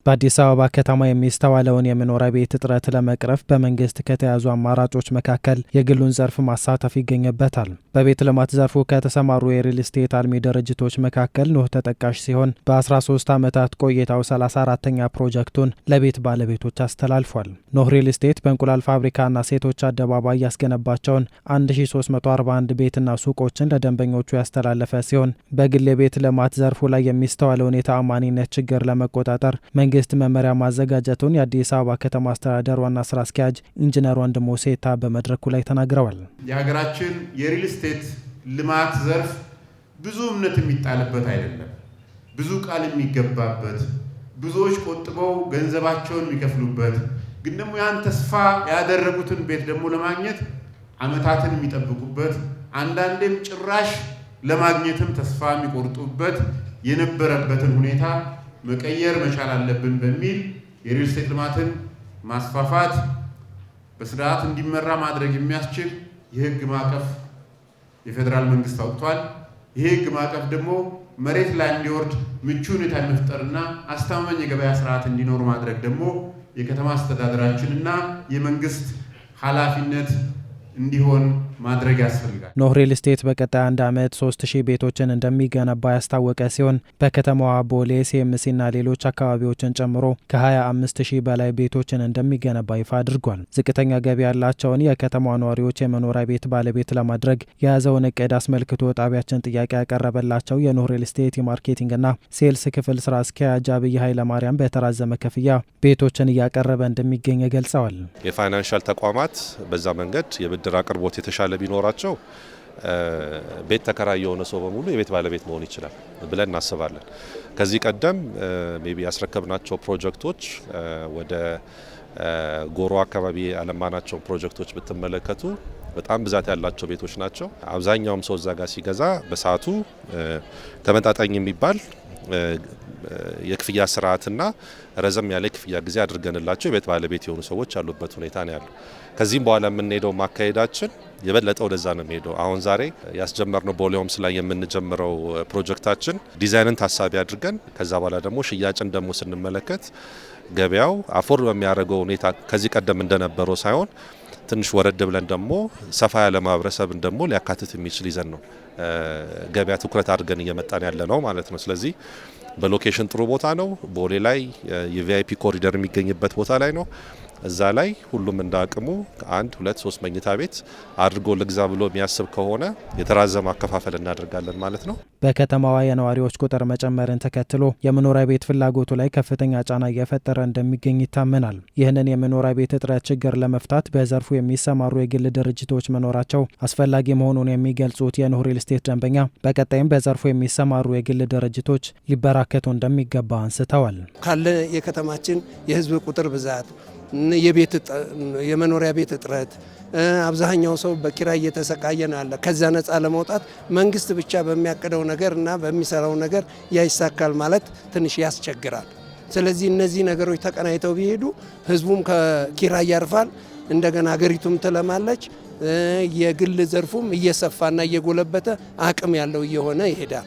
በአዲስ አበባ ከተማ የሚስተዋለውን የመኖሪያ ቤት እጥረት ለመቅረፍ በመንግስት ከተያዙ አማራጮች መካከል የግሉን ዘርፍ ማሳተፍ ይገኝበታል። በቤት ልማት ዘርፉ ከተሰማሩ የሪል ስቴት አልሚ ድርጅቶች መካከል ኖህ ተጠቃሽ ሲሆን በ13 ዓመታት ቆይታው 34ኛ ፕሮጀክቱን ለቤት ባለቤቶች አስተላልፏል። ኖህ ሪል ስቴት በእንቁላል ፋብሪካና ሴቶች አደባባይ ያስገነባቸውን 1341 ቤትና ሱቆችን ለደንበኞቹ ያስተላለፈ ሲሆን በግል የቤት ልማት ዘርፉ ላይ የሚስተዋለውን የተአማኒነት ችግር ለመቆጣጠር መንግስት መመሪያ ማዘጋጀቱን የአዲስ አበባ ከተማ አስተዳደር ዋና ስራ አስኪያጅ ኢንጂነር ወንድሙ ሴታ በመድረኩ ላይ ተናግረዋል። የሀገራችን የሪል ስቴት ልማት ዘርፍ ብዙ እምነት የሚጣልበት አይደለም። ብዙ ቃል የሚገባበት፣ ብዙዎች ቆጥበው ገንዘባቸውን የሚከፍሉበት፣ ግን ደግሞ ያን ተስፋ ያደረጉትን ቤት ደግሞ ለማግኘት አመታትን የሚጠብቁበት፣ አንዳንዴም ጭራሽ ለማግኘትም ተስፋ የሚቆርጡበት የነበረበትን ሁኔታ መቀየር መቻል አለብን በሚል የሪል ስቴት ልማትን ማስፋፋት በስርዓት እንዲመራ ማድረግ የሚያስችል የህግ ማዕቀፍ የፌደራል መንግስት አውጥቷል። ይህ ህግ ማዕቀፍ ደግሞ መሬት ላይ እንዲወርድ ምቹ ሁኔታ መፍጠርና አስተማማኝ የገበያ ስርዓት እንዲኖር ማድረግ ደግሞ የከተማ አስተዳደራችንና የመንግስት ኃላፊነት እንዲሆን ማድረግ ያስፈልጋል። ኖህ ሪል ስቴት በቀጣይ 1 ዓመት 3000 ቤቶችን እንደሚገነባ ያስታወቀ ሲሆን በከተማዋ ቦሌ፣ ሲኤምሲና ሌሎች አካባቢዎችን ጨምሮ ከ25000 በላይ ቤቶችን እንደሚገነባ ይፋ አድርጓል። ዝቅተኛ ገቢ ያላቸውን የከተማዋ ነዋሪዎች የመኖሪያ ቤት ባለቤት ለማድረግ የያዘውን እቅድ አስመልክቶ ጣቢያችን ጥያቄ ያቀረበላቸው የኖህ ሪል ስቴት የማርኬቲንግና ሴልስ ክፍል ስራ አስኪያጅ አብይ ኃይለማርያም በተራዘመ ክፍያ ቤቶችን እያቀረበ እንደሚገኝ ገልጸዋል። የፋይናንሻል ተቋማት በዛ መንገድ የብድር አቅርቦት የተሻለ ቢኖራቸው ቤት ተከራይ የሆነ ሰው በሙሉ የቤት ባለቤት መሆን ይችላል ብለን እናስባለን። ከዚህ ቀደም ሜቢ ያስረከብናቸው ፕሮጀክቶች ወደ ጎሮ አካባቢ ያለማናቸው ፕሮጀክቶች ብትመለከቱ በጣም ብዛት ያላቸው ቤቶች ናቸው። አብዛኛውም ሰው እዛ ጋር ሲገዛ በሰዓቱ ተመጣጣኝ የሚባል የክፍያ ስርዓትና ረዘም ያለ ክፍያ ጊዜ አድርገንላቸው የቤት ባለቤት የሆኑ ሰዎች ያሉበት ሁኔታ ነው ያለው። ከዚህም በኋላ የምንሄደው ማካሄዳችን የበለጠ ወደዛ ነው የሚሄደው። አሁን ዛሬ ያስጀመርነው ቦሌ ሆምስ ላይ የምንጀምረው ፕሮጀክታችን ዲዛይንን ታሳቢ አድርገን ከዛ በኋላ ደግሞ ሽያጭን ደግሞ ስንመለከት ገበያው አፎርድ በሚያደርገው ሁኔታ ከዚህ ቀደም እንደነበረው ሳይሆን ትንሽ ወረድ ብለን ደግሞ ሰፋ ያለ ማህበረሰብን ደግሞ ሊያካትት የሚችል ይዘን ነው ገበያ ትኩረት አድርገን እየመጣን ያለ ነው ማለት ነው። ስለዚህ በሎኬሽን ጥሩ ቦታ ነው። ቦሌ ላይ የቪአይፒ ኮሪደር የሚገኝበት ቦታ ላይ ነው። እዛ ላይ ሁሉም እንዳቅሙ 1፣ 2፣ 3 መኝታ ቤት አድርጎ ልግዛ ብሎ የሚያስብ ከሆነ የተራዘመ አከፋፈል እናደርጋለን ማለት ነው። በከተማዋ የነዋሪዎች ቁጥር መጨመርን ተከትሎ የመኖሪያ ቤት ፍላጎቱ ላይ ከፍተኛ ጫና እየፈጠረ እንደሚገኝ ይታመናል። ይህንን የመኖሪያ ቤት እጥረት ችግር ለመፍታት በዘርፉ የሚሰማሩ የግል ድርጅቶች መኖራቸው አስፈላጊ መሆኑን የሚገልጹት የኖህ ሪል ስቴት ደንበኛ በቀጣይም በዘርፉ የሚሰማሩ የግል ድርጅቶች ሊበራከቱ እንደሚገባ አንስተዋል። ካለ የከተማችን የህዝብ ቁጥር ብዛት፣ የመኖሪያ ቤት እጥረት፣ አብዛኛው ሰው በኪራይ እየተሰቃየ ነው ያለ። ከዛ ነፃ ለመውጣት መንግስት ብቻ በሚያቅደው ነገር እና በሚሰራው ነገር ያይሳካል ማለት ትንሽ ያስቸግራል። ስለዚህ እነዚህ ነገሮች ተቀናይተው ቢሄዱ ህዝቡም ከኪራይ ያርፋል፣ እንደገና ሀገሪቱም ትለማለች፣ የግል ዘርፉም እየሰፋና እየጎለበተ አቅም ያለው እየሆነ ይሄዳል።